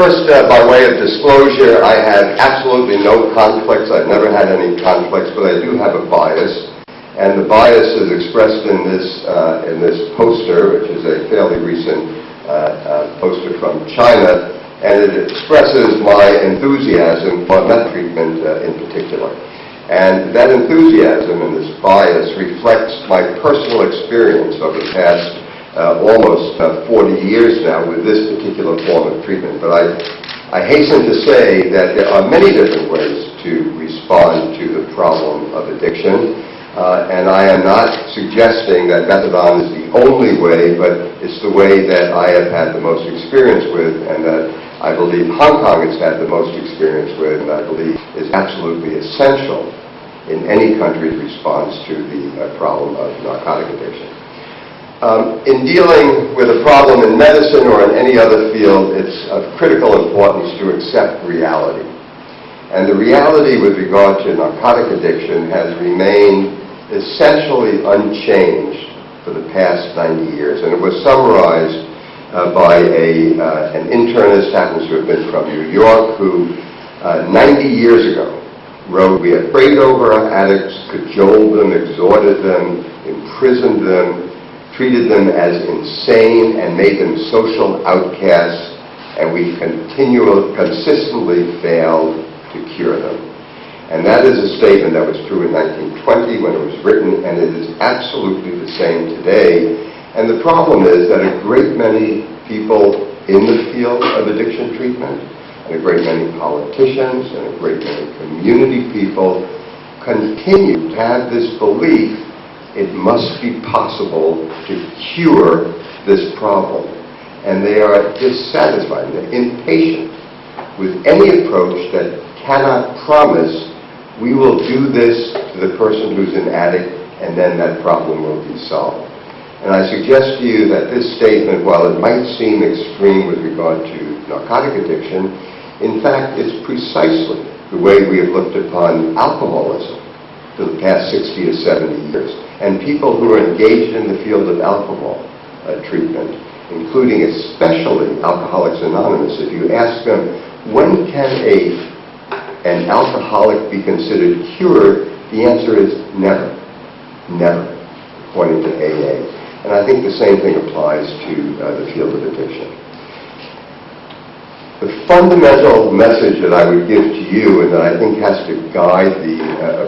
First, by way of disclosure, I have absolutely no conflicts. I've never had any conflicts, but I do have a bias. And the bias is expressed in this poster, which is a fairly recent poster from China, and it expresses my enthusiasm for meth treatment in particular. And that enthusiasm and this bias reflects my personal experience over the past almost 40 years now with this particular form of treatment. But I hasten to say that there are many different ways to respond to the problem of addiction. And I am not suggesting that methadone is the only way, but it's the way that I have had the most experience with, and that I believe Hong Kong has had the most experience with, and I believe is absolutely essential in any country's response to the problem of narcotic addiction. In dealing with a problem in medicine or in any other field, it's of critical importance to accept reality. And the reality with regard to narcotic addiction has remained essentially unchanged for the past 90 years. And it was summarized by an internist, happens to have been from New York, who 90 years ago wrote, "We have prayed over our addicts, cajoled them, exhorted them, imprisoned them, treated them as insane, and made them social outcasts, and we consistently failed to cure them." And that is a statement that was true in 1920 when it was written, and it is absolutely the same today. And the problem is that a great many people in the field of addiction treatment, and a great many politicians, and a great many community people continue to have this belief it must be possible to cure this problem. And they are dissatisfied, they're impatient with any approach that cannot promise we will do this to the person who's an addict and then that problem will be solved. And I suggest to you that this statement, while it might seem extreme with regard to narcotic addiction, in fact it's precisely the way we have looked upon alcoholism for the past 60 to 70 years. And people who are engaged in the field of alcohol treatment, including especially Alcoholics Anonymous, if you ask them, when can an alcoholic be considered cured, the answer is never. Never, according to AA. And I think the same thing applies to the field of addiction. The fundamental message that I would give to you, and that I think has to guide the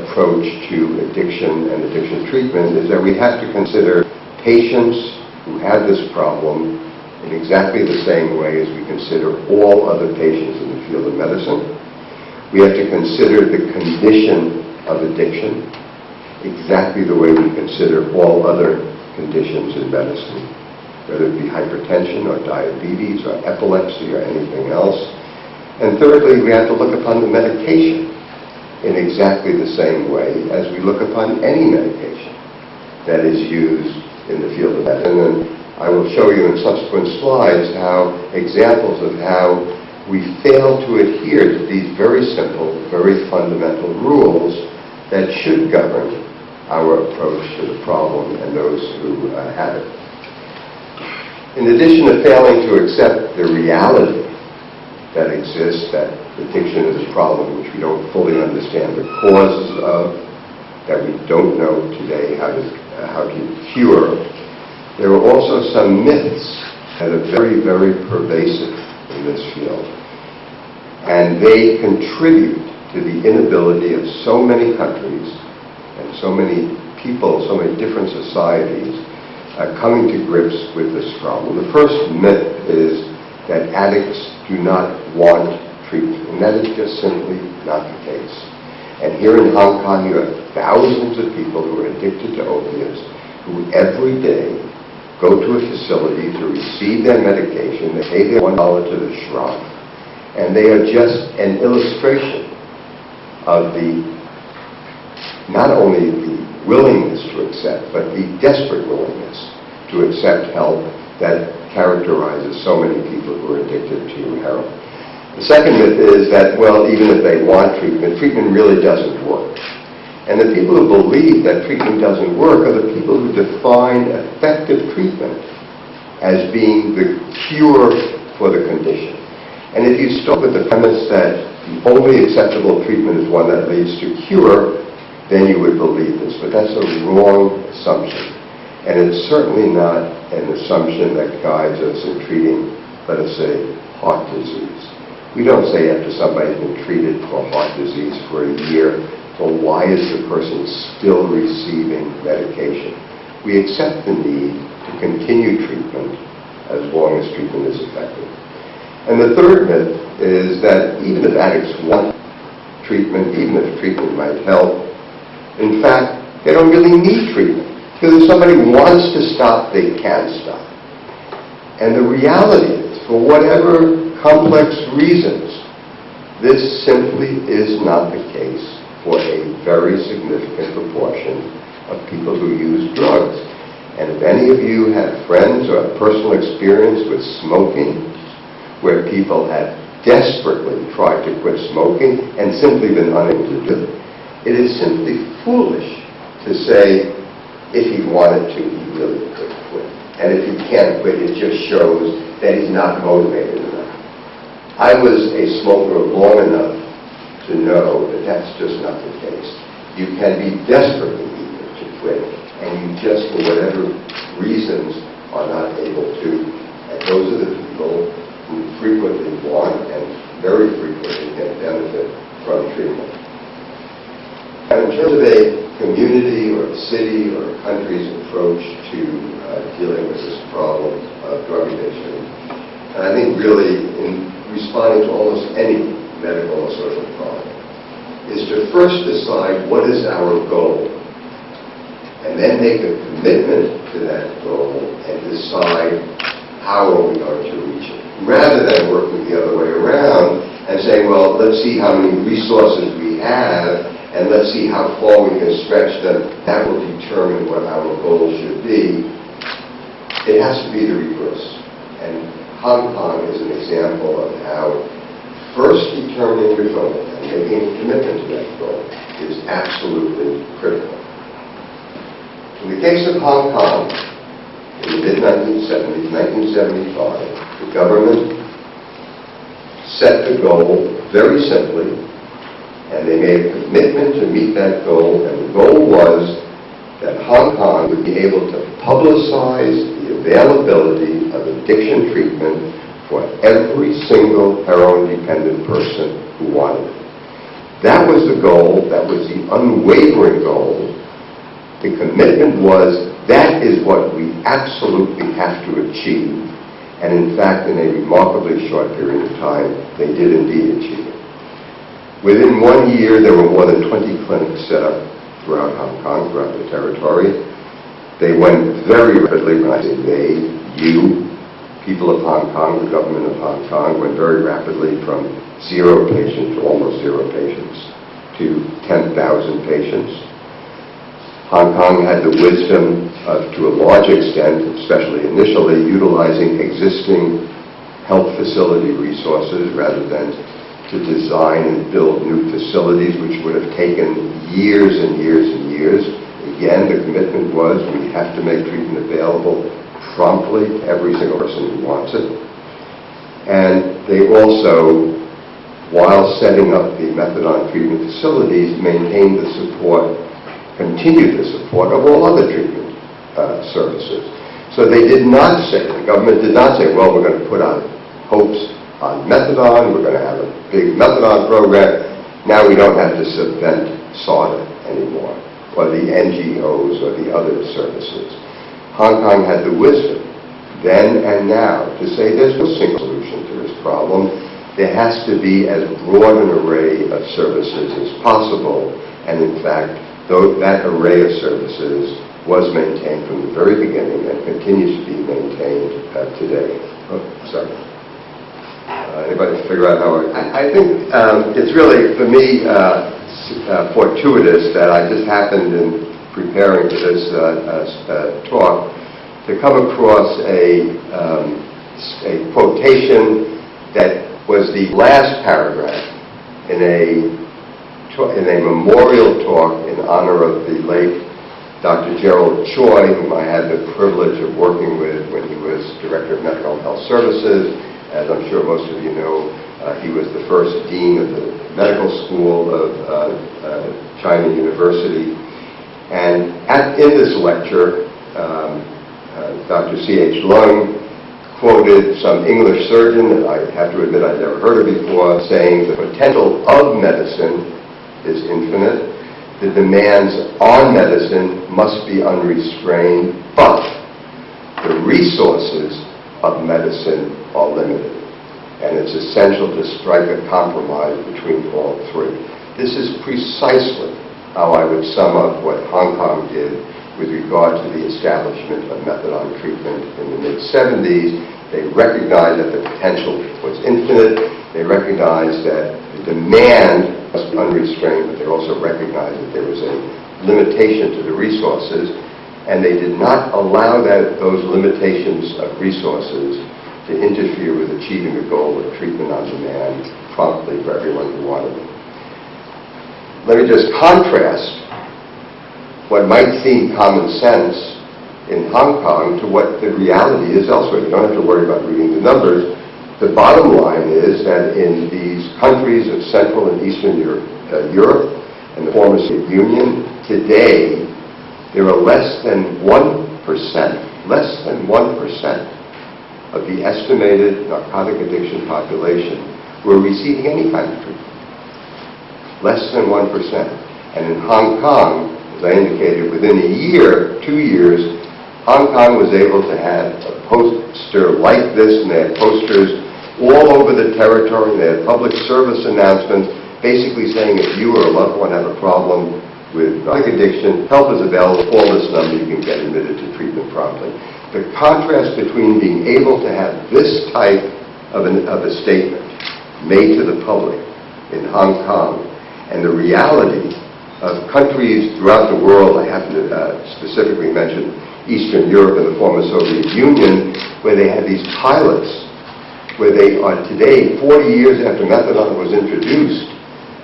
approach to addiction and addiction treatment, is that we have to consider patients who have this problem in exactly the same way as we consider all other patients in the field of medicine. We have to consider the condition of addiction exactly the way we consider all other conditions in medicine, whether it be hypertension or diabetes or epilepsy or anything else. And thirdly, we have to look upon the medication in exactly the same way as we look upon any medication that is used in the field of medicine. And I will show you in subsequent slides how examples of how we fail to adhere to these very simple, very fundamental rules that should govern our approach to the problem and those who have it. In addition to failing to accept the reality that exists, that addiction is a problem which we don't fully understand the causes of, that we don't know today how to cure, there are also some myths that are very, very pervasive in this field. And they contribute to the inability of so many countries and so many people, so many different societies coming to grips with this problem. The first myth is that addicts do not want treatment, and that is just simply not the case. And here in Hong Kong, you have thousands of people who are addicted to opiates who every day go to a facility to receive their medication. They pay their $1 to the shrub, and they are just an illustration of not only the willingness to accept, but the desperate willingness to accept help that characterizes so many people who are addicted to heroin. The second myth is that, well, even if they want treatment, treatment really doesn't work. And the people who believe that treatment doesn't work are the people who define effective treatment as being the cure for the condition. And if you start with the premise that the only acceptable treatment is one that leads to cure, then you would believe this. But that's a wrong assumption. And it's certainly not an assumption that guides us in treating, let us say, heart disease. We don't say after somebody's been treated for heart disease for a year, well, why is the person still receiving medication? We accept the need to continue treatment as long as treatment is effective. And the third myth is that even if addicts want treatment, even if treatment might help, in fact, they don't really need treatment. Because if somebody wants to stop, they can stop. And the reality is, for whatever complex reasons, this simply is not the case for a very significant proportion of people who use drugs. And if any of you have friends or have personal experience with smoking, where people have desperately tried to quit smoking and simply been unable to do it, it is simply foolish to say, if he wanted to, he really could quit. And if he can't quit, it just shows that he's not motivated enough. I was a smoker long enough to know that that's just not the case. You can be desperately eager to quit, and you just, for whatever reasons, are not able to. And those are the people who frequently want and very frequently get benefit from treatment. And in terms of a community or a city or a country's approach to dealing with this problem of drug addiction, and I think really in responding to almost any medical or social problem, is to first decide what is our goal, and then make a commitment to that goal and decide how are we going to reach it, rather than working the other way around and saying, well, let's see how many resources we have, and let's see how far we can stretch them. That will determine what our goal should be. It has to be the reverse. And Hong Kong is an example of how first determining your goal and making a commitment to that goal is absolutely critical. In the case of Hong Kong, in the mid-1970s, 1975, the government set the goal very simply, and they made a commitment to meet that goal, and the goal was that Hong Kong would be able to publicize the availability of addiction treatment for every single heroin-dependent person who wanted it. That was the goal. That was the unwavering goal. The commitment was, that is what we absolutely have to achieve. And in fact, in a remarkably short period of time, they did indeed achieve it. Within 1 year, there were more than 20 clinics set up throughout Hong Kong, throughout the territory. They went very rapidly. When I say they, you, people of Hong Kong, the government of Hong Kong, went very rapidly from 0 patients to almost 0 patients to 10,000 patients. Hong Kong had the wisdom of, to a large extent, especially initially, utilizing existing health facility resources rather than to design and build new facilities, which would have taken years and years and years. Again, the commitment was we have to make treatment available promptly to every single person who wants it. And they also, while setting up the methadone treatment facilities, maintained the support, continued the support of all other treatment services. So they did not say, the government did not say, well, we're going to put our hopes on methadone, we're going to have a big methadone program. Now we don't have to subvent SARTA anymore, or the NGOs or the other services. Hong Kong had the wisdom, then and now, to say there's no single solution to this problem. There has to be as broad an array of services as possible, and in fact, that array of services was maintained from the very beginning and continues to be maintained today. Oh, sorry. Anybody figure out how I think it's really, for me, fortuitous that I just happened in preparing for this talk to come across a quotation that was the last paragraph in a memorial talk in honor of the late Dr. Gerald Choi, whom I had the privilege of working with when he was Director of Mental Health Services, As I'm sure most of you know, he was the first dean of the medical school of China University. And in this lecture, Dr. C.H. Lung quoted some English surgeon that I have to admit I'd never heard of before, saying the potential of medicine is infinite. The demands on medicine must be unrestrained, but the resources of medicine are limited. And it's essential to strike a compromise between all three. This is precisely how I would sum up what Hong Kong did with regard to the establishment of methadone treatment in the mid-70s. They recognized that the potential was infinite. They recognized that the demand was unrestrained, but they also recognized that there was a limitation to the resources, and they did not allow those limitations of resources to interfere with achieving the goal of treatment on demand promptly for everyone who wanted it. Let me just contrast what might seem common sense in Hong Kong to what the reality is elsewhere. You don't have to worry about reading the numbers. The bottom line is that in these countries of Central and Eastern Europe and the former Soviet Union, today there are less than 1% of the estimated narcotic addiction population who are receiving any kind of treatment. Less than 1%. And in Hong Kong, as I indicated, within a year, 2 years, Hong Kong was able to have a poster like this, and they had posters all over the territory. They had public service announcements basically saying if you or a loved one have a problem with drug addiction, help is available. Call this number, you can get admitted to treatment promptly. The contrast between being able to have this type of a statement made to the public in Hong Kong and the reality of countries throughout the world, I happen to specifically mention Eastern Europe and the former Soviet Union, where they had these pilots, where they are today, 40 years after methadone was introduced,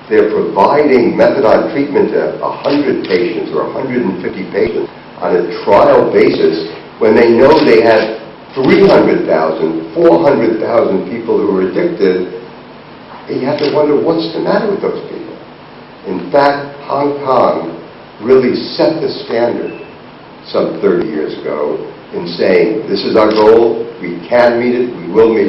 they're providing methadone treatment to 100 patients or 150 patients on a trial basis when they know they have 300,000, 400,000 people who are addicted. And you have to wonder what's the matter with those people. In fact, Hong Kong really set the standard some 30 years ago in saying, this is our goal, we can meet it, we will meet it.